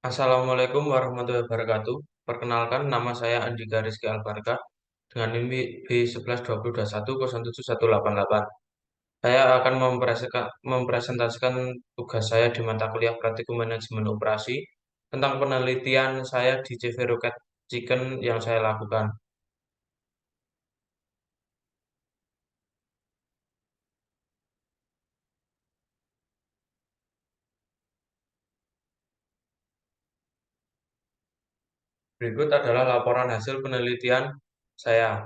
Assalamualaikum warahmatullahi wabarakatuh. Perkenalkan, nama saya Andika Rizky Albarka dengan NIM B112021071188. Saya akan mempresentasikan tugas saya di mata kuliah Praktikum Manajemen Operasi tentang penelitian saya di CV Rocket Chicken yang saya lakukan. Berikut adalah laporan hasil penelitian saya.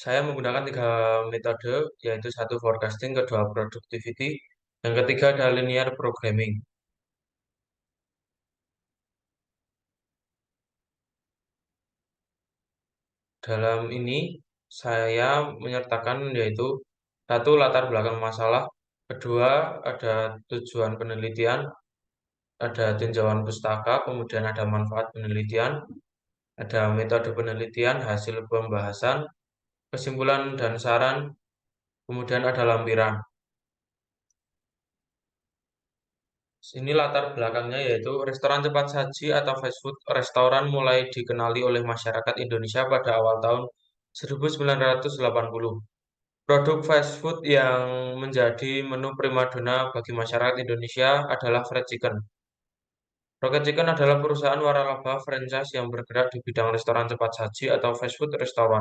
Saya menggunakan tiga metode, yaitu satu forecasting, kedua productivity, yang ketiga adalah linear programming. Dalam ini saya menyertakan yaitu satu latar belakang masalah, kedua ada tujuan penelitian, ada tinjauan pustaka, kemudian ada manfaat penelitian, ada metode penelitian, hasil pembahasan, kesimpulan dan saran, kemudian ada lampiran. Sini latar belakangnya yaitu restoran cepat saji atau fast food restoran mulai dikenali oleh masyarakat Indonesia pada awal tahun 1980. Produk fast food yang menjadi menu primadona bagi masyarakat Indonesia adalah fried chicken. Rocket Chicken adalah perusahaan waralaba franchise yang bergerak di bidang restoran cepat saji atau fast food restoran.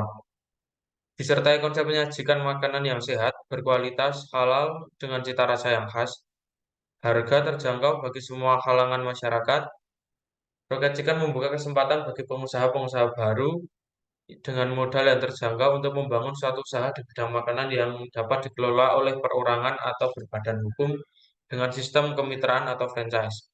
Disertai konsep menyajikan makanan yang sehat, berkualitas, halal, dengan cita rasa yang khas, harga terjangkau bagi semua kalangan masyarakat. Rocket Chicken membuka kesempatan bagi pengusaha-pengusaha baru dengan modal yang terjangkau untuk membangun suatu usaha di bidang makanan yang dapat dikelola oleh perorangan atau berbadan hukum dengan sistem kemitraan atau franchise.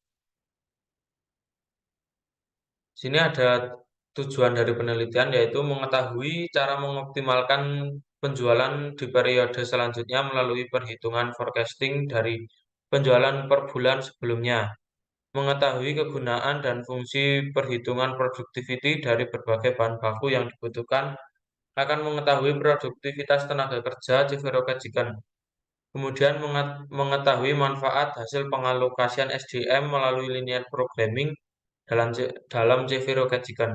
Sini ada tujuan dari penelitian yaitu mengetahui cara mengoptimalkan penjualan di periode selanjutnya melalui perhitungan forecasting dari penjualan per bulan sebelumnya, mengetahui kegunaan dan fungsi perhitungan productivity dari berbagai bahan baku yang dibutuhkan, akan mengetahui produktivitas tenaga kerja CV Rocket Chicken. Kemudian mengetahui manfaat hasil pengalokasian SDM melalui linear programming dalam CV Rocket Chicken.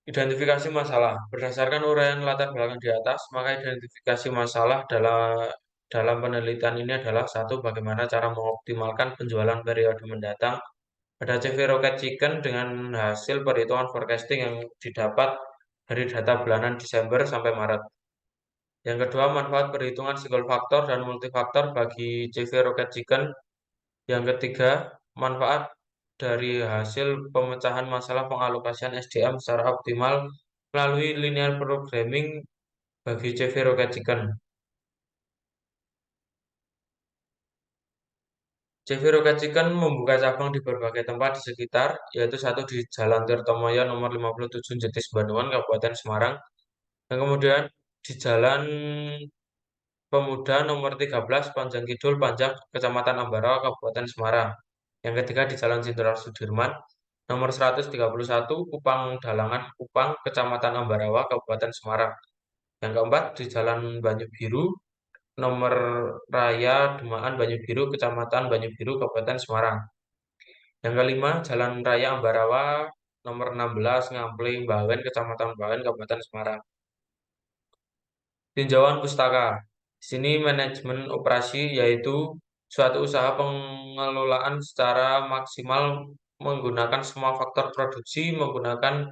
Identifikasi masalah. Berdasarkan uraian latar belakang di atas, maka identifikasi masalah dalam penelitian ini adalah satu, bagaimana cara mengoptimalkan penjualan periode mendatang pada CV Rocket Chicken dengan hasil perhitungan forecasting yang didapat dari data bulanan Desember sampai Maret. Yang kedua, manfaat perhitungan single faktor dan multifaktor bagi CV Rocket Chicken. Yang ketiga, manfaat dari hasil pemecahan masalah pengalokasian SDM secara optimal melalui linear programming bagi CV Rocket Chicken. CV Rocket Chicken membuka cabang di berbagai tempat di sekitar, yaitu satu di Jalan Tirtomoyo nomor 57 Jetis Bandungan, Kabupaten Semarang, dan kemudian di Jalan Pemuda nomor 13 Panjang Kidul Panjang, Kecamatan Ambarawa, Kabupaten Semarang. Yang ketiga di Jalan Jenderal Sudirman nomor 131 Kupang Dalangan Kupang, Kecamatan Ambarawa, Kabupaten Semarang. Yang keempat di Jalan Banyu Biru nomor Raya Demaan Banyu Biru, Kecamatan Banyu Biru, Kabupaten Semarang. Yang kelima Jalan Raya Ambarawa nomor 16 Ngampli Bawen, Kecamatan Bawen, Kabupaten Semarang. Tinjauan pustaka. Di sini manajemen operasi yaitu suatu usaha pengelolaan secara maksimal menggunakan semua faktor produksi menggunakan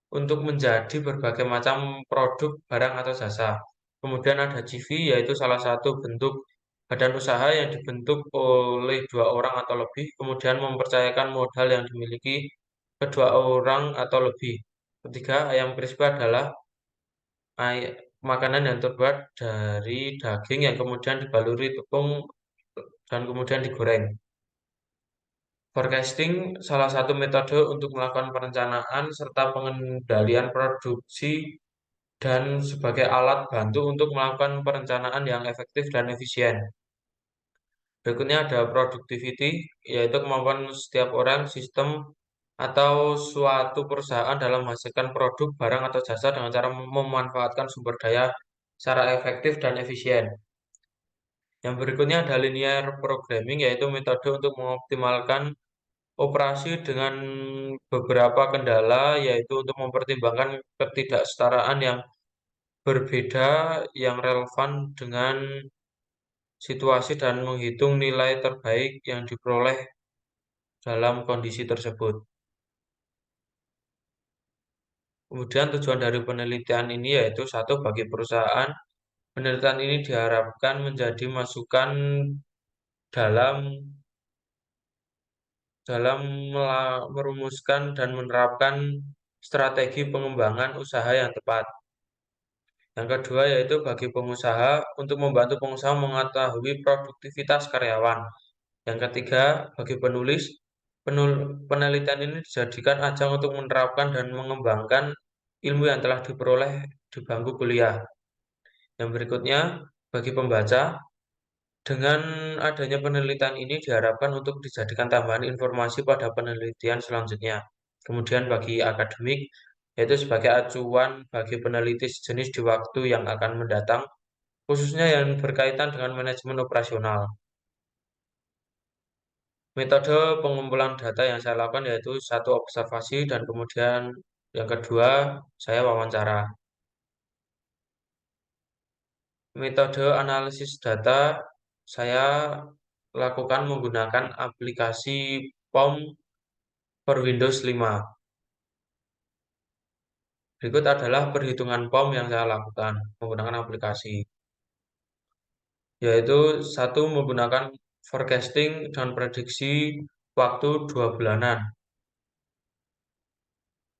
untuk menjadi berbagai macam produk, barang atau jasa. Kemudian ada CV yaitu salah satu bentuk badan usaha yang dibentuk oleh dua orang atau lebih, kemudian mempercayakan modal yang dimiliki kedua orang atau lebih. Ketiga, ayam crispy adalah makanan yang terbuat dari daging yang kemudian dibaluri tepung dan kemudian digoreng. Forecasting salah satu metode untuk melakukan perencanaan serta pengendalian produksi dan sebagai alat bantu untuk melakukan perencanaan yang efektif dan efisien. Berikutnya ada productivity, yaitu kemampuan setiap orang, sistem, atau suatu perusahaan dalam menghasilkan produk, barang, atau jasa dengan cara memanfaatkan sumber daya secara efektif dan efisien. Yang berikutnya ada linear programming, yaitu metode untuk mengoptimalkan operasi dengan beberapa kendala, yaitu untuk mempertimbangkan ketidaksetaraan yang berbeda yang relevan dengan situasi dan menghitung nilai terbaik yang diperoleh dalam kondisi tersebut. Kemudian tujuan dari penelitian ini yaitu satu, bagi perusahaan, penelitian ini diharapkan menjadi masukan dalam dalam merumuskan dan menerapkan strategi pengembangan usaha yang tepat. Yang kedua yaitu bagi pengusaha untuk membantu pengusaha mengetahui produktivitas karyawan. Yang ketiga, bagi penulis, penelitian ini dijadikan ajang untuk menerapkan dan mengembangkan ilmu yang telah diperoleh di bangku kuliah. Yang berikutnya, bagi pembaca, dengan adanya penelitian ini diharapkan untuk dijadikan tambahan informasi pada penelitian selanjutnya. Kemudian bagi akademik, yaitu sebagai acuan bagi peneliti sejenis di waktu yang akan mendatang, khususnya yang berkaitan dengan manajemen operasional. Metode pengumpulan data yang saya lakukan yaitu satu, observasi, dan kemudian yang kedua saya wawancara. Metode analisis data saya lakukan menggunakan aplikasi POM per Windows 5. Berikut adalah perhitungan POM yang saya lakukan menggunakan aplikasi, yaitu satu, menggunakan forecasting dan prediksi waktu 2 bulanan.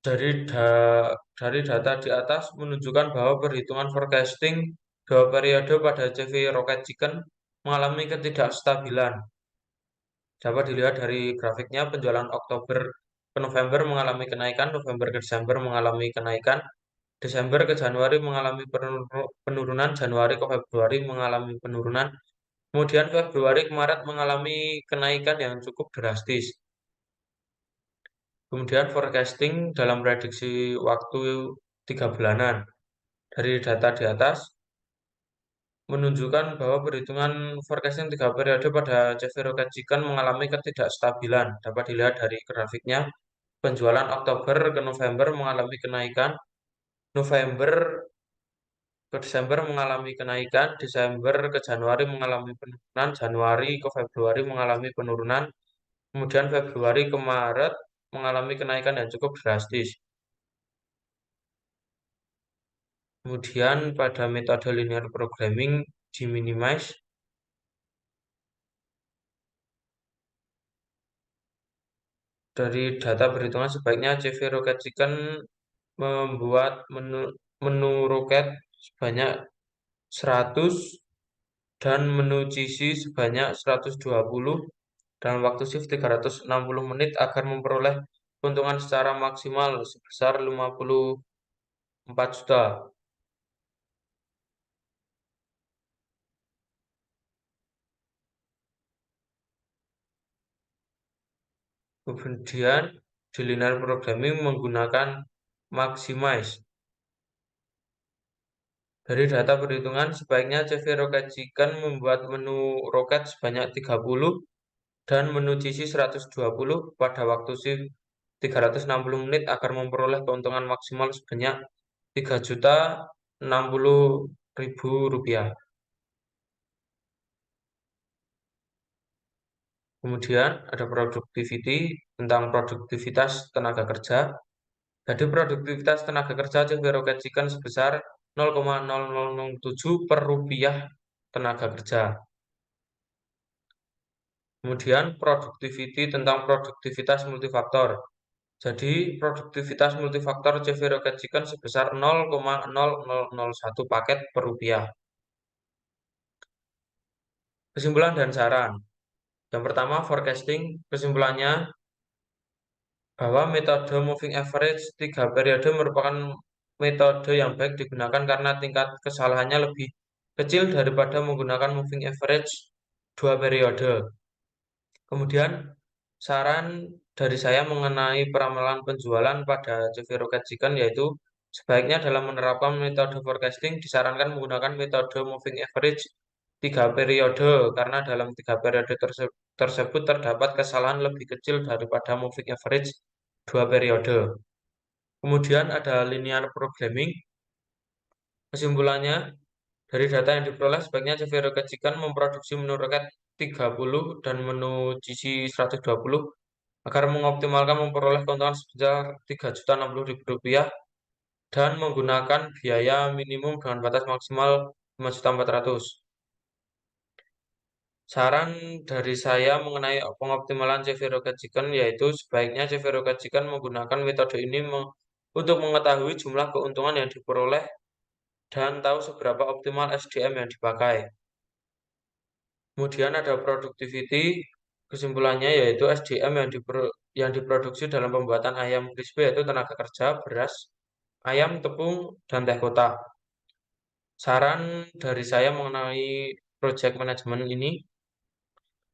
Dari data di atas menunjukkan bahwa perhitungan forecasting 2 periode pada CV Rocket Chicken mengalami ketidakstabilan. Dapat dilihat dari grafiknya, penjualan Oktober ke November mengalami kenaikan, November ke Desember mengalami kenaikan, Desember ke Januari mengalami penurunan, Januari ke Februari mengalami penurunan, kemudian Februari ke Maret mengalami kenaikan yang cukup drastis. Kemudian forecasting dalam prediksi waktu 3 bulanan. Dari data di atas menunjukkan bahwa perhitungan forecasting 3 periode pada CV Rocket Chicken mengalami ketidakstabilan. Dapat dilihat dari grafiknya, penjualan Oktober ke November mengalami kenaikan, November ke Desember mengalami kenaikan, Desember ke Januari mengalami penurunan, Januari ke Februari mengalami penurunan, kemudian Februari ke Maret mengalami kenaikan yang cukup drastis. Kemudian pada metode linear programming diminimize. Dari data perhitungan sebaiknya CV Rocket Chicken membuat menu roket sebanyak 100 dan menu cheesy sebanyak 120 dalam waktu shift 360 menit agar memperoleh keuntungan secara maksimal sebesar 54 juta. Kemudian di linear programming menggunakan maximize. Dari data perhitungan, sebaiknya CV Rocket Chicken membuat menu roket sebanyak 30 dan menu GC 120 pada waktu shift 360 menit agar memperoleh keuntungan maksimal sebanyak 3.060.000 rupiah. Kemudian ada productivity tentang produktivitas tenaga kerja. Jadi produktivitas tenaga kerja CV Rocket Chicken sebesar 0,0007 per rupiah tenaga kerja. Kemudian productivity tentang produktivitas multifaktor. Jadi produktivitas multifaktor CV Rocket Chicken sebesar 0,0001 paket per rupiah. Kesimpulan dan saran. Yang pertama, forecasting. Kesimpulannya bahwa metode moving average 3 periode merupakan metode yang baik digunakan karena tingkat kesalahannya lebih kecil daripada menggunakan moving average 2 periode. Kemudian saran dari saya mengenai peramalan penjualan pada CV Rocket Chicken yaitu sebaiknya dalam menerapkan metode forecasting disarankan menggunakan metode moving average tiga periode karena dalam tiga periode tersebut terdapat kesalahan lebih kecil daripada moving average dua periode. Kemudian ada linear programming. Kesimpulannya, dari data yang diperoleh, sebaiknya CV Roketsikan memproduksi menu roket 30 dan menu GC 120 agar mengoptimalkan memperoleh keuntungan sebesar Rp3.060.000 dan menggunakan biaya minimum dengan batas maksimal 5.400.000. Saran dari saya mengenai pengoptimalan CV Rocket Chicken yaitu sebaiknya CV Rocket Chicken menggunakan metode ini untuk mengetahui jumlah keuntungan yang diperoleh dan tahu seberapa optimal SDM yang dipakai. Kemudian ada productivity, kesimpulannya yaitu SDM yang diproduksi dalam pembuatan ayam crispy yaitu tenaga kerja, beras, ayam, tepung, dan teh kotak. Saran dari saya mengenai project management ini,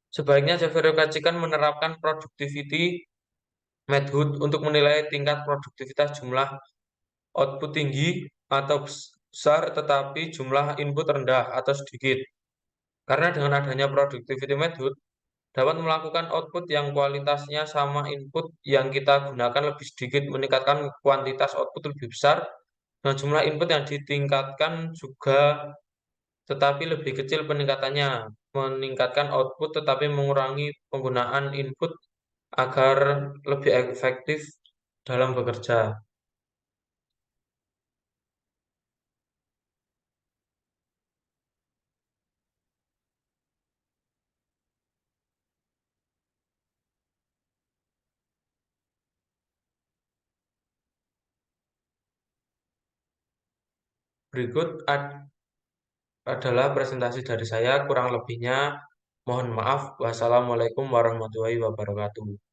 sebaiknya Severo Kacikan menerapkan productivity method untuk menilai tingkat produktivitas jumlah output tinggi atau besar tetapi jumlah input rendah atau sedikit. Karena dengan adanya productivity method, dapat melakukan output yang kualitasnya sama input yang kita gunakan lebih sedikit, meningkatkan kuantitas output lebih besar, dan jumlah input yang ditingkatkan juga tetapi lebih kecil peningkatannya, meningkatkan output tetapi mengurangi penggunaan input agar lebih efektif dalam bekerja. Berikut adalah presentasi dari saya, kurang lebihnya mohon maaf. Wassalamualaikum warahmatullahi wabarakatuh.